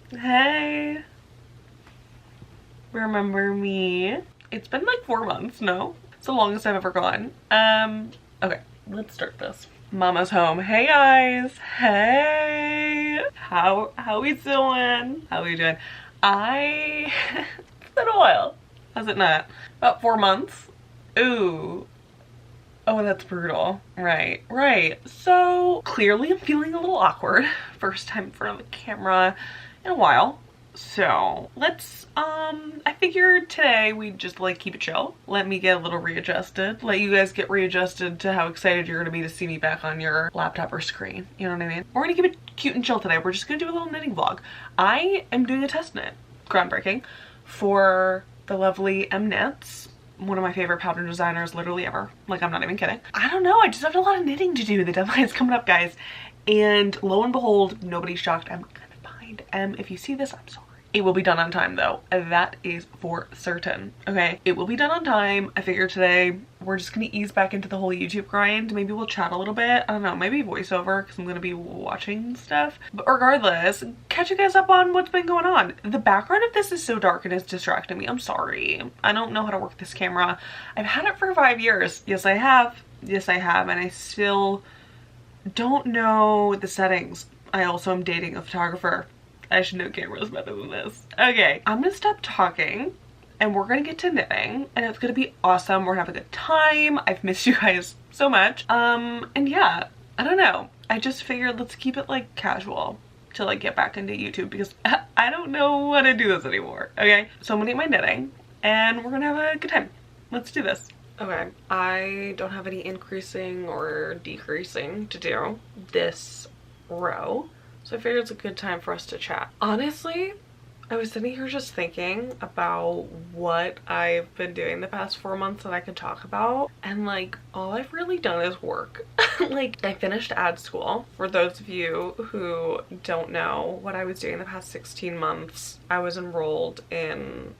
Hey, remember me? It's been like 4 months, no? It's the longest I've ever gone. Okay, let's start this. Mama's home. Hey guys. Hey. How we doing? How we doing? It's been a while. Has it not? About 4 months. Ooh. Oh, that's brutal. Right, right. So clearly I'm feeling a little awkward. First time in front of the camera in a while. So let's, I figured today we'd just like keep it chill. Let me get a little readjusted. Let you guys get readjusted to how excited you're gonna be to see me back on your laptop or screen. You know what I mean? We're gonna keep it cute and chill today. We're just gonna do a little knitting vlog. I am doing a test knit, groundbreaking, for the lovely Knits. One of my favorite pattern designers literally ever. Like, I'm not even kidding. I don't know, I just have a lot of knitting to do. The deadline's coming up, guys. And lo and behold, nobody's shocked. I'm kind of behind. If you see this, I'm sorry. It will be done on time though. That is for certain. Okay, it will be done on time. I figured today we're just gonna ease back into the whole YouTube grind. Maybe we'll chat a little bit. I don't know, maybe voiceover because I'm gonna be watching stuff. But regardless, catch you guys up on what's been going on. The background of this is so dark and it's distracting me. I'm sorry. I don't know how to work this camera. I've had it for 5 years. Yes, I have. Yes, I have. And I still don't know the settings. I also am dating a photographer. I should know cameras better than this. Okay, I'm gonna stop talking and we're gonna get to knitting and it's gonna be awesome. We're gonna have a good time. I've missed you guys so much. And yeah, I don't know. I just figured let's keep it like casual to like get back into YouTube because I don't know how to do this anymore. Okay, so I'm gonna get my knitting and we're gonna have a good time. Let's do this. Okay, I don't have any increasing or decreasing to do this row. So I figured it's a good time for us to chat. Honestly, I was sitting here just thinking about what I've been doing the past 4 months that I could talk about. And like, all I've really done is work. Like, I finished ad school. For those of you who don't know what I was doing the past 16 months, I was enrolled in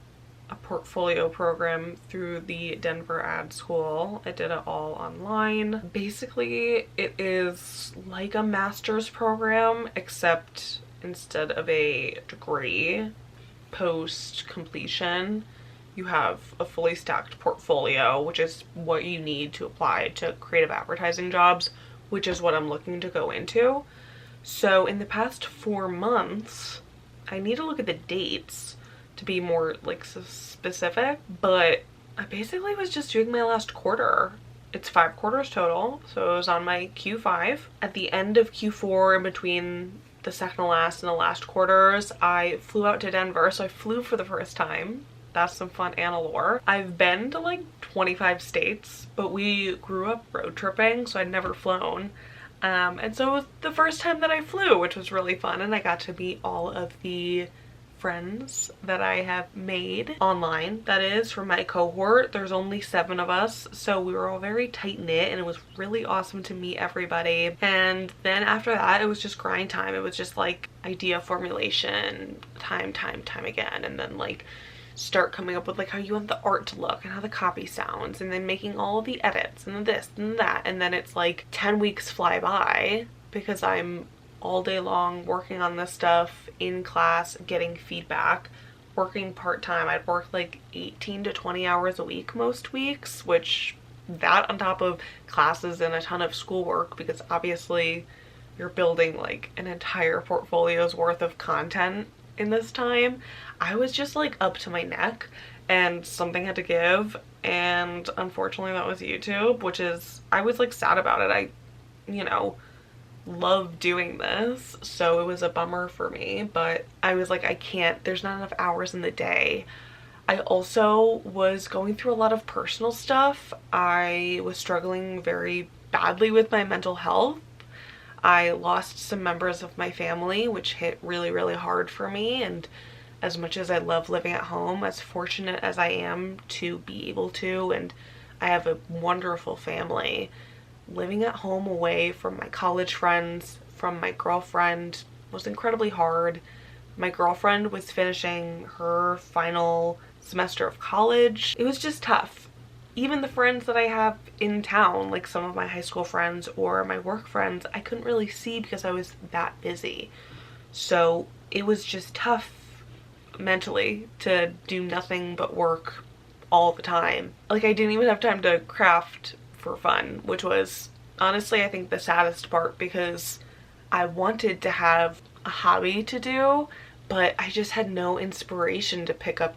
a portfolio program through the Denver Ad School. I did it all online. Basically, it is like a master's program, except instead of a degree post completion, you have a fully stacked portfolio, which is what you need to apply to creative advertising jobs, which is what I'm looking to go into. So in the past 4 months, I need to look at the dates to be more like specific, but I basically was just doing my last quarter. It's 5 quarters total, so it was on my Q5. At the end of Q4, in between the second to last and the last quarters, I flew out to Denver. So I flew for the first time. That's some fun Annalore. I've been to like 25 states, but we grew up road tripping, so I'd never flown. And so it was the first time that I flew, which was really fun, and I got to meet all of the friends that I have made online, that is, from my cohort. There's only 7 of us, so we were all very tight-knit and it was really awesome to meet everybody. And then after that, it was just grind time. It was just like idea formulation, time again, and then like start coming up with like how you want the art to look and how the copy sounds, and then making all the edits and this and that. And then it's like 10 weeks fly by because I'm all day long working on this stuff in class, getting feedback, working part-time. I'd work like 18 to 20 hours a week most weeks, which that on top of classes and a ton of schoolwork, because obviously you're building like an entire portfolio's worth of content in this time. I was just like up to my neck and something had to give, and unfortunately that was YouTube, which is, I was like sad about it. I, you know, love doing this, so it was a bummer for me, but I was like, I can't, there's not enough hours in the day. I also was going through a lot of personal stuff. I was struggling very badly with my mental health. I lost some members of my family, which hit really, really hard for me, and as much as I love living at home, as fortunate as I am to be able to, and I have a wonderful family, living at home away from my college friends, from my girlfriend, was incredibly hard. My girlfriend was finishing her final semester of college. It was just tough. Even the friends that I have in town, like some of my high school friends or my work friends, I couldn't really see because I was that busy. So it was just tough mentally to do nothing but work all the time. Like, I didn't even have time to craft for fun, which was honestly, I think, the saddest part, because I wanted to have a hobby to do, but I just had no inspiration to pick up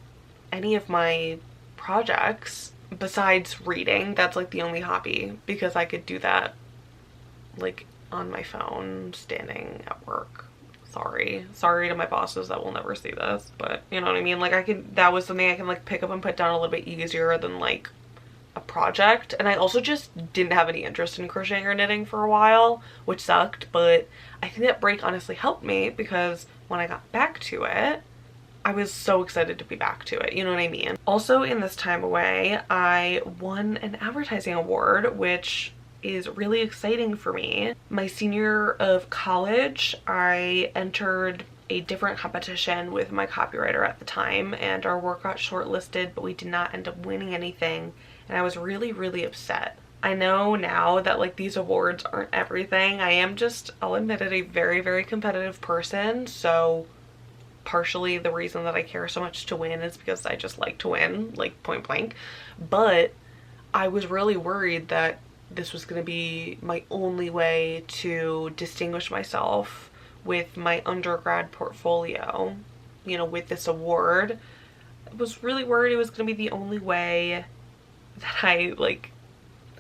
any of my projects besides reading. That's like the only hobby, because I could do that like on my phone standing at work. Sorry to my bosses that will never see this, but you know what I mean? Like, that was something I can like pick up and put down a little bit easier than like a project. And I also just didn't have any interest in crocheting or knitting for a while, which sucked, but I think that break honestly helped me, because when I got back to it, I was so excited to be back to it, you know what I mean? Also, in this time away, I won an advertising award, which is really exciting for me. My senior of college, I entered a different competition with my copywriter at the time, and our work got shortlisted, but we did not end up winning anything, and I was really, really upset. I know now that like these awards aren't everything. I am just, I'll admit it, a very, very competitive person, so partially the reason that I care so much to win is because I just like to win, like point blank. But I was really worried that this was going to be my only way to distinguish myself with my undergrad portfolio, you know, with this award. I was really worried it was going to be the only way that I, like,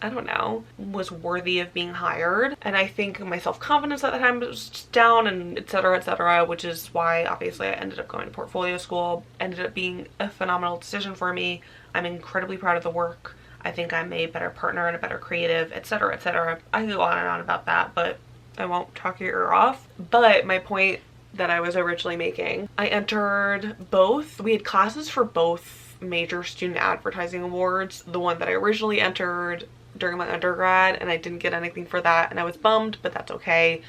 I don't know, was worthy of being hired. And I think my self-confidence at the time was just down, and etc., which is why obviously I ended up going to portfolio school. Ended up being a phenomenal decision for me. I'm incredibly proud of the work. I think I'm a better partner and a better creative, etc., etc. I can go on and on about that, but I won't talk your ear off. But my point that I was originally making, I entered both. We had classes for both major student advertising awards. The one that I originally entered during my undergrad, and I didn't get anything for that, and I was bummed, but that's okay.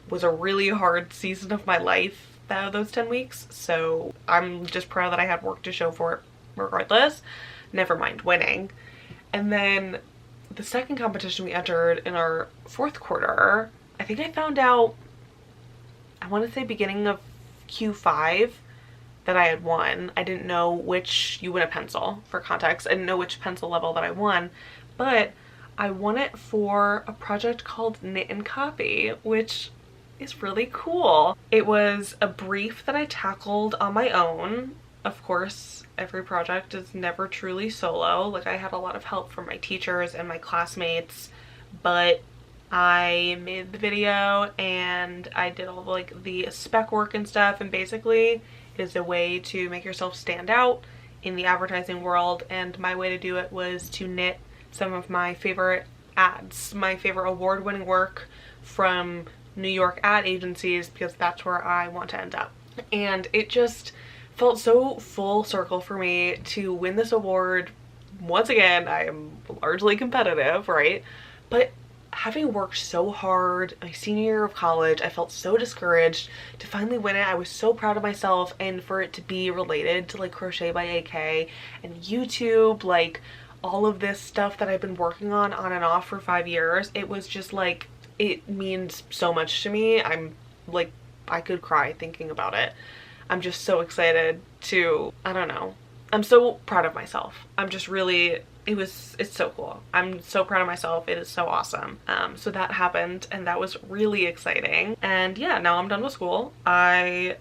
It was a really hard season of my life, those 10 weeks, so I'm just proud that I had work to show for it regardless. Never mind winning. And then the second competition we entered in our fourth quarter, I think I found out, I want to say beginning of Q5, that I had won. I didn't know which, you win a pencil for context, I didn't know which pencil level that I won, but I won it for a project called Knit and Copy, which is really cool. It was a brief that I tackled on my own. Of course, every project is never truly solo. Like, I had a lot of help from my teachers and my classmates, but I made the video and I did all like the spec work and stuff, and basically it is a way to make yourself stand out in the advertising world, and my way to do it was to knit some of my favorite ads, my favorite award-winning work from New York ad agencies, because that's where I want to end up. And it just felt so full circle for me to win this award. Once again, I am largely competitive, right? But having worked so hard my senior year of college, I felt so discouraged. To finally win it, I was so proud of myself, and for it to be related to like Crochet by AK and YouTube, like all of this stuff that I've been working on and off for 5 years, it was just like, it means so much to me. I'm like, I could cry thinking about it. I'm just so excited to, I don't know, I'm so proud of myself. I'm just really, it's so cool. I'm so proud of myself. It is so awesome. So that happened, and that was really exciting. And yeah, now I'm done with school. I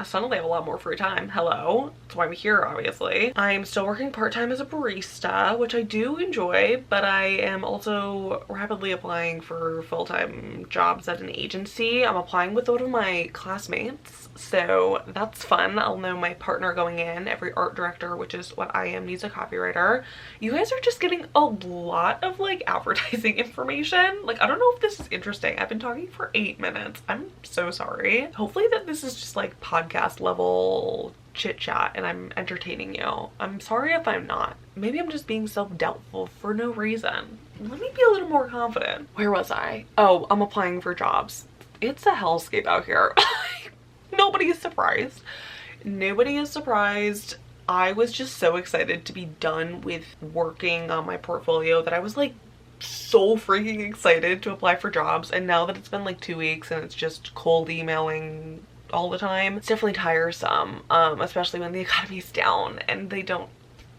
suddenly have a lot more free time. Hello. That's why I'm here, obviously. I'm still working part-time as a barista, which I do enjoy, but I am also rapidly applying for full-time jobs at an agency. I'm applying with one of my classmates, so that's fun. I'll know my partner going in. Every art director, which is what I am, needs a copywriter. You guys are just getting a lot of like advertising information. Like, I don't know if this is interesting. I've been talking for 8 minutes. I'm so sorry. Hopefully that this is just like podcast level chit chat and I'm entertaining you. I'm sorry if I'm not. Maybe I'm just being self-doubtful for no reason. Let me be a little more confident. Where was I? Oh, I'm applying for jobs. It's a hellscape out here. Nobody is surprised. Nobody is surprised. I was just so excited to be done with working on my portfolio that I was like so freaking excited to apply for jobs. And now that it's been like 2 weeks and it's just cold emailing all the time. It's definitely tiresome, especially when the economy's down and they don't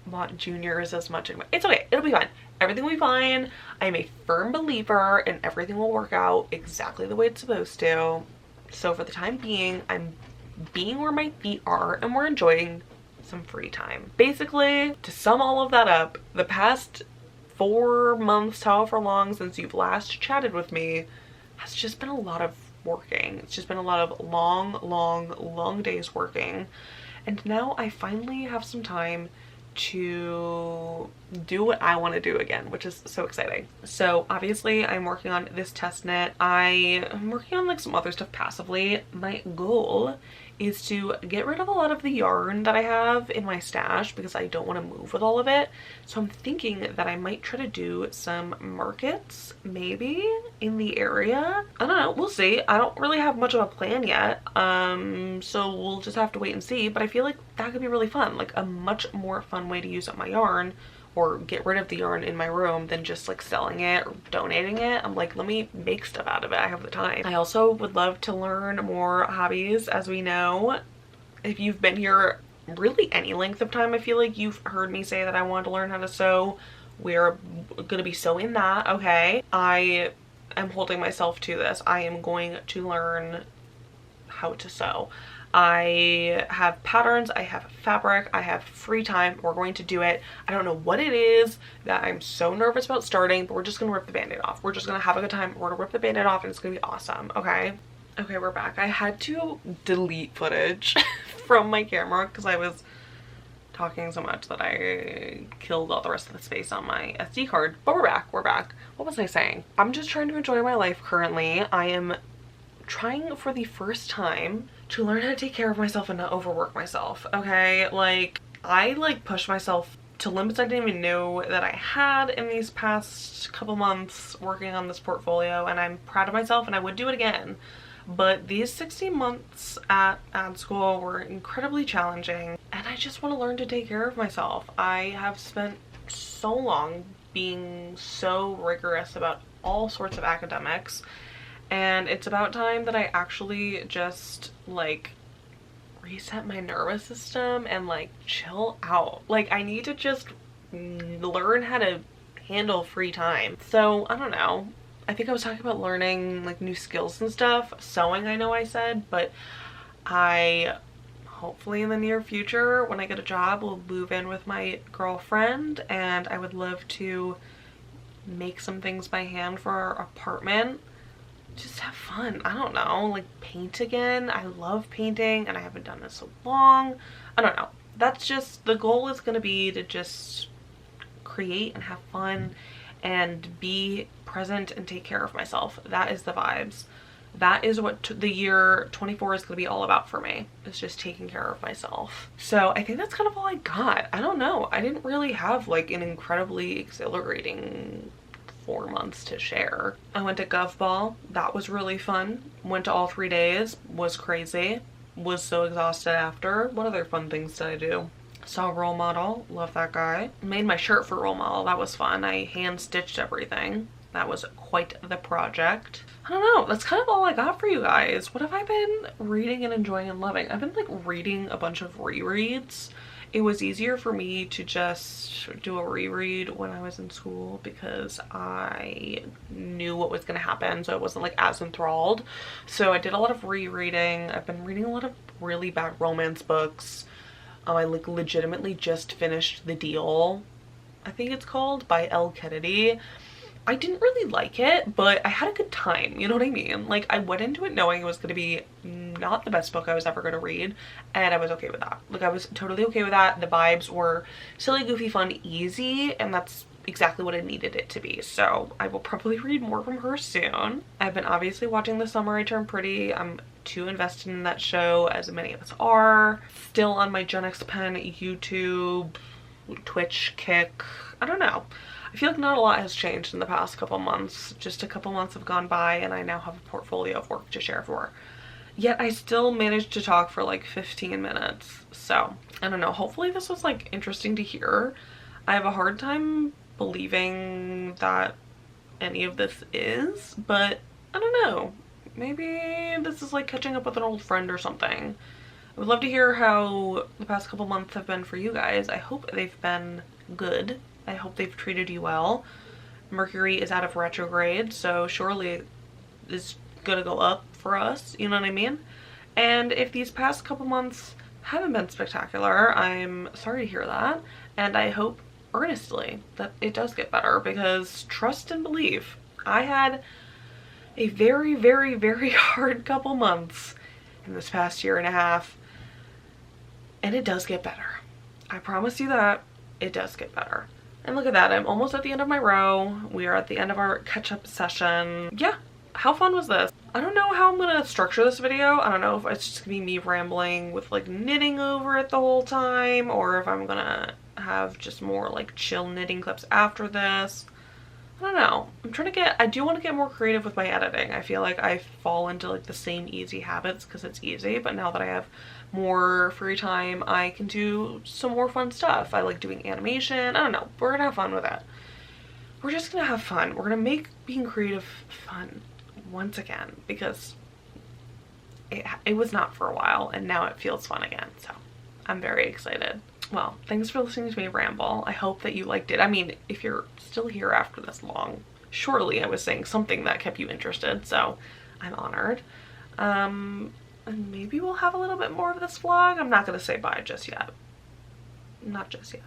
want juniors as much anymore. It's okay, it'll be fine. Everything will be fine. I'm a firm believer and everything will work out exactly the way it's supposed to. So for the time being, I'm being where my feet are and we're enjoying some free time. Basically, to sum all of that up, the past 4 months, however long since you've last chatted with me, has just been a lot of working. It's just been a lot of long days working. And now I finally have some time to do what I want to do again, which is so exciting. So obviously I'm working on this test knit. I am working on like some other stuff passively. My goal is to get rid of a lot of the yarn that I have in my stash because I don't want to move with all of it. So I'm thinking that I might try to do some markets maybe in the area. I don't know, we'll see. I don't really have much of a plan yet. So we'll just have to wait and see, but I feel like that could be really fun, like a much more fun way to use up my yarn or get rid of the yarn in my room than just like selling it or donating it. I'm like, let me make stuff out of it. I have the time. I also would love to learn more hobbies. As we know, if you've been here really any length of time, I feel like you've heard me say that I want to learn how to sew. We're gonna be sewing that, okay? I am holding myself to this. I am going to learn how to sew. I have patterns, I have fabric, I have free time. We're going to do it. I don't know what it is that I'm so nervous about starting, but we're just gonna rip the band-aid off. We're just gonna have a good time. We're gonna rip the band-aid off and it's gonna be awesome, okay? Okay, we're back. I had to delete footage from my camera because I was talking so much that I killed all the rest of the space on my SD card. But we're back, we're back. What was I saying? I'm just trying to enjoy my life currently. I am trying for the first time to learn how to take care of myself and not overwork myself, okay? Like, I like pushed myself to limits I didn't even know that I had in these past couple months working on this portfolio, and I'm proud of myself and I would do it again. But these 16 months at ad school were incredibly challenging and I just want to learn to take care of myself. I have spent so long being so rigorous about all sorts of academics, and it's about time that I actually just like reset my nervous system and like chill out. Like, I need to just learn how to handle free time. So I don't know, I think I was talking about learning like new skills and stuff. Sewing, I know I said, but I hopefully in the near future when I get a job will move in with my girlfriend, and I would love to make some things by hand for our apartment. Just have fun. I don't know, like paint again. I love painting and I haven't done it so long. I don't know. That's just, the goal is going to be to just create and have fun and be present and take care of myself. That is the vibes. That is what the year 24 is going to be all about for me. It's just taking care of myself. So I think that's kind of all I got. I don't know. I didn't really have like an incredibly exhilarating 4 months to share. I went to Gov Ball. That was really fun. Went to all 3 days. Was crazy. Was so exhausted after. What other fun things did I do? Saw Role Model. Love that guy. Made my shirt for Role Model. That was fun. I hand stitched everything. That was quite the project. I don't know. That's kind of all I got for you guys. What have I been reading and enjoying and loving? I've been like reading a bunch of rereads. It was easier for me to just do a reread when I was in school because I knew what was going to happen, so I wasn't like as enthralled. So I did a lot of rereading. I've been reading a lot of really bad romance books. I like legitimately just finished The Deal, I think it's called, by Elle Kennedy. I didn't really like it, but I had a good time, you know what I mean? Like, I went into it knowing it was going to be not the best book I was ever going to read, and I was okay with that. Like, I was totally okay with that. The vibes were silly, goofy, fun, easy, and that's exactly what I needed it to be. So I will probably read more from her soon. I've been obviously watching The Summer I Turned Pretty. I'm too invested in that show, as many of us are. Still on my Gen X Pen YouTube, Twitch kick. I don't know. I feel like not a lot has changed in the past couple months. Just a couple months have gone by and I now have a portfolio of work to share for. Yet I still managed to talk for like 15 minutes. So I don't know, hopefully this was like interesting to hear. I have a hard time believing that any of this is, but I don't know. Maybe this is like catching up with an old friend or something. I would love to hear how the past couple months have been for you guys. I hope they've been good. I hope they've treated you well. Mercury is out of retrograde, so surely it's gonna go up for us, you know what I mean? And if these past couple months haven't been spectacular, I'm sorry to hear that, and I hope earnestly that it does get better, because trust and believe. I had a very, very, very hard couple months in this past year and a half, and it does get better. I promise you that it does get better. And look at that, I'm almost at the end of my row. We are at the end of our catch-up session. Yeah, how fun was this? I don't know how I'm gonna structure this video. I don't know if it's just gonna be me rambling with like knitting over it the whole time, or if I'm gonna have just more like chill knitting clips after this. I don't know. I do want to get more creative with my editing. I feel like I fall into like the same easy habits because it's easy, but now that I have more free time, I can do some more fun stuff. I like doing animation. I don't know. We're gonna have fun with it. We're just gonna have fun. We're gonna make being creative fun once again, because it was not for a while and now it feels fun again. So I'm very excited. Well, thanks for listening to me ramble. I hope that you liked it. I mean, if you're still here after this long, surely I was saying something that kept you interested, so I'm honored. And maybe we'll have a little bit more of this vlog. I'm not gonna say bye just yet. Not just yet.